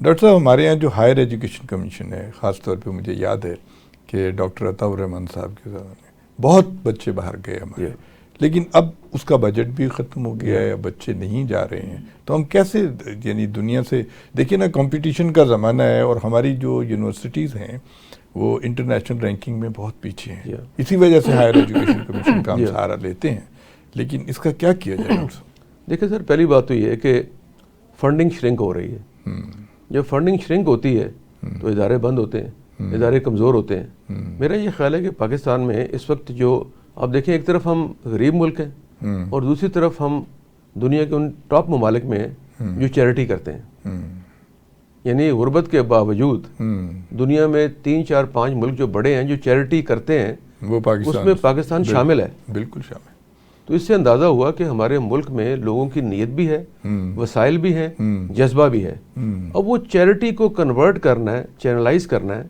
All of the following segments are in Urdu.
ڈاکٹر صاحب ہمارے یہاں جو ہائر ایجوکیشن کمیشن ہے، خاص طور پہ مجھے یاد ہے کہ ڈاکٹر عطاء الرحمن صاحب کے زمانے میں بہت بچے باہر گئے ہمارے، لیکن اب اس کا بجٹ بھی ختم ہو گیا ہے، بچے نہیں جا رہے ہیں، تو ہم کیسے یعنی دنیا سے دیکھیں نا، کمپٹیشن کا زمانہ ہے اور ہماری جو یونیورسٹیز ہیں وہ انٹرنیشنل رینکنگ میں بہت پیچھے ہیں، اسی وجہ سے ہائر ایجوکیشن کمیشن کا ہم سہارا لیتے ہیں، لیکن اس کا کیا کیا جائے ڈاکٹر صاحب؟ دیکھیں سر، پہلی بات تو یہ ہے کہ فنڈنگ شرنک ہو رہی ہے. جب فنڈنگ شرنک ہوتی ہے تو ادارے بند ہوتے ہیں، ادارے کمزور ہوتے ہیں. میرا یہ خیال ہے کہ پاکستان میں اس وقت جو آپ دیکھیں، ایک طرف ہم غریب ملک ہیں اور دوسری طرف ہم دنیا کے ان ٹاپ ممالک میں ہیں جو چیریٹی کرتے ہیں. یعنی غربت کے باوجود دنیا میں 3 4 5 ملک جو بڑے ہیں جو چیریٹی کرتے ہیں، وہ اس میں پاکستان شامل ہے. بالکل شامل. تو اس سے اندازہ ہوا کہ ہمارے ملک میں لوگوں کی نیت بھی ہے، وسائل بھی ہیں، جذبہ بھی ہے. اب وہ چیریٹی کو کنورٹ کرنا ہے، چینلائز کرنا ہے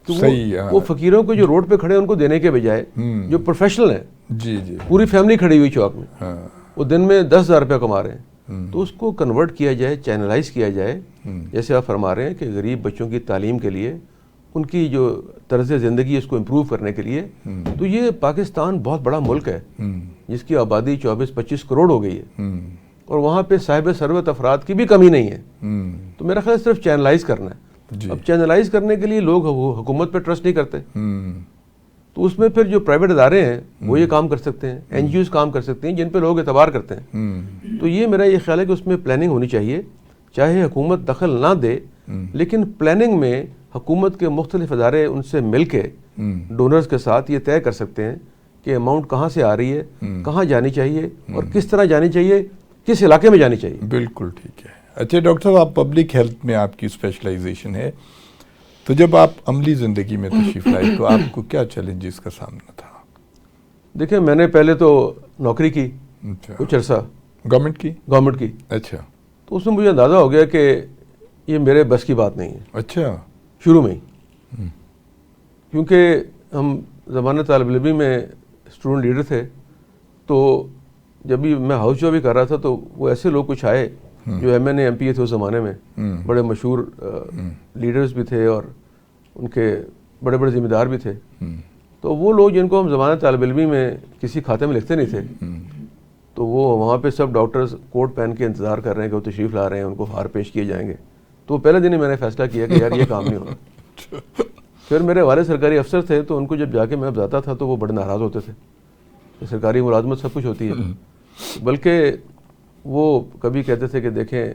کہ وہ فقیروں کو جو روڈ پہ کھڑے ہیں ان کو دینے کے بجائے جو پروفیشنل ہیں، جی جی، پوری فیملی کھڑی ہوئی چوک میں، وہ دن میں 10,000 روپیہ کما رہے ہیں، تو اس کو کنورٹ کیا جائے، چینلائز کیا جائے. جیسے آپ فرما رہے ہیں کہ غریب بچوں کی تعلیم کے لیے، ان کی جو طرز زندگی اس کو امپروو کرنے کے لیے. تو یہ پاکستان بہت بڑا ملک ہے جس کی آبادی 24-25 کروڑ ہو گئی ہے، اور وہاں پہ صاحب ثروت افراد کی بھی کمی نہیں ہے. تو میرا خیال صرف چینلائز کرنا ہے. اب چینلائز کرنے کے لیے لوگ حکومت پہ ٹرسٹ نہیں کرتے، تو اس میں پھر جو پرائیویٹ ادارے ہیں وہ یہ کام کر سکتے ہیں، این جی اوز کام کر سکتے ہیں جن پہ لوگ اعتبار کرتے ہیں. تو یہ میرا یہ خیال ہے کہ اس میں پلاننگ ہونی چاہیے، چاہے حکومت دخل نہ دے، لیکن پلاننگ میں حکومت کے مختلف ادارے ان سے مل کے ڈونرز کے ساتھ یہ طے کر سکتے ہیں کہ اماؤنٹ کہاں سے آ رہی ہے، کہاں جانی چاہیے اور کس طرح جانی چاہیے، کس علاقے میں جانی چاہیے. بالکل ٹھیک ہے. اچھا ڈاکٹر صاحب، آپ پبلک ہیلتھ میں آپ کی اسپیشلائزیشن ہے، تو جب آپ عملی زندگی میں تشریف لائے تو آپ کو کیا چیلنجز کا سامنا تھا؟ دیکھیں، میں نے پہلے تو نوکری کی کچھ عرصہ، گورنمنٹ کی. اچھا. تو اس میں مجھے اندازہ ہو گیا کہ یہ میرے بس کی بات نہیں ہے. اچھا. شروع میں ہی، کیونکہ ہم زمانہ طالب علمی میں اسٹوڈنٹ لیڈر تھے، تو جب بھی میں ہاؤس جاب بھی کر رہا تھا تو وہ ایسے لوگ کچھ آئے جو M N A M P A تھے اس زمانے میں، بڑے مشہور لیڈرز بھی تھے اور ان کے بڑے بڑے ذمہ دار بھی تھے. تو وہ لوگ جن کو ہم زمانہ طالب علمی میں کسی کھاتے میں لکھتے نہیں تھے، تو وہ وہاں پہ سب ڈاکٹرز کوٹ پہن کے انتظار کر رہے ہیں کہ وہ تشریف لا رہے ہیں، ان کو ہار پیش کیے جائیں گے. تو پہلے دن ہی میں نے فیصلہ کیا کہ یار یہ کام نہیں ہونا. پھر میرے والد سرکاری افسر تھے، تو ان کو جب جا کے میں بتاتا تھا تو وہ بڑے ناراض ہوتے تھے کہ سرکاری ملازمت سب کچھ ہوتی ہے، بلکہ وہ کبھی کہتے تھے کہ دیکھیں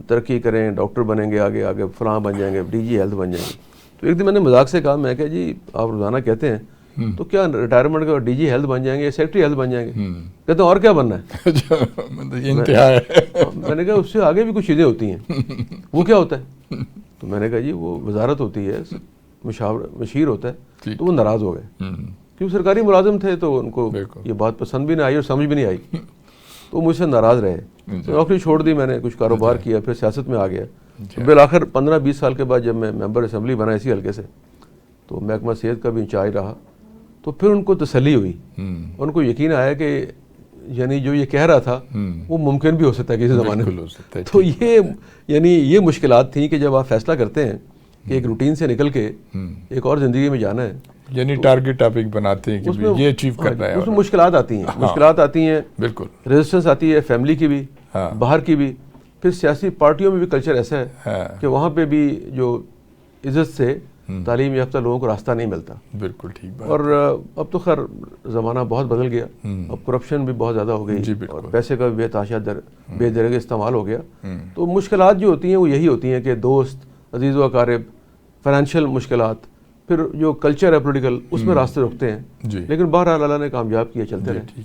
ترقی کریں، ڈاکٹر بنیں گے، آگے آگے فلاں بن جائیں گے، ڈی جی ہیلتھ بن جائیں گے. تو ایک دن میں نے مذاق سے کہا، میں کہا جی آپ روزانہ کہتے ہیں تو کیا ریٹائرمنٹ کا ڈی جی ہیلتھ بن جائیں گے، سیکٹری ہیلتھ بن جائیں گے؟ کہتے ہیں اور کیا بننا ہے؟ میں نے کہا اس سے آگے بھی کچھ چیزیں ہوتی ہیں. وہ کیا ہوتا ہے؟ تو میں نے کہا جی وہ وزارت ہوتی ہے، مشیر ہوتا ہے. تو وہ ناراض ہو گئے کیونکہ سرکاری ملازم تھے، تو ان کو یہ بات پسند بھی نہ آئی اور سمجھ بھی نہیں آئی، تو مجھ سے ناراض رہے. نوکری چھوڑ دی میں نے، کچھ کاروبار کیا، پھر سیاست میں آ گیا. بالآخر 15-20 سال کے بعد جب میں ممبر اسمبلی بنا اسی حلقے سے، تو محکمہ صحت کا بھی انچارج رہا. تو پھر ان کو تسلی ہوئی، ان کو یقین آیا کہ یعنی جو یہ کہہ رہا تھا وہ ممکن بھی ہو سکتا ہے کسی زمانے میں. تو یہ یعنی یہ مشکلات تھیں کہ جب آپ فیصلہ کرتے ہیں کہ ایک روٹین سے نکل کے ایک اور زندگی میں جانا ہے، یعنی ٹارگٹ ٹاپک بناتے ہیں کہ یہ اچیو کرنا ہے، اس میں مشکلات آتی ہیں، بالکل ریزسٹنس آتی ہے، فیملی کی بھی، باہر کی بھی. پھر سیاسی پارٹیوں میں بھی کلچر ایسا ہے کہ وہاں پہ بھی جو عزت سے تعلیم یافتہ لوگوں کو راستہ نہیں ملتا. بالکل ٹھیک بات. اور اب تو خیر زمانہ بہت بدل گیا، اب کرپشن بھی بہت زیادہ ہو گئی اور پیسے کا بھی بے تحاشا بے درجہ استعمال ہو گیا. تو مشکلات جو ہوتی ہیں وہ یہی ہوتی ہیں کہ دوست، عزیز و اقارب، فائنینشیل مشکلات، پھر جو کلچر ہے پولیٹیکل، اس میں راستے رکتے ہیں. لیکن بہرحال اللہ نے کامیاب کیا، چلتے رہے.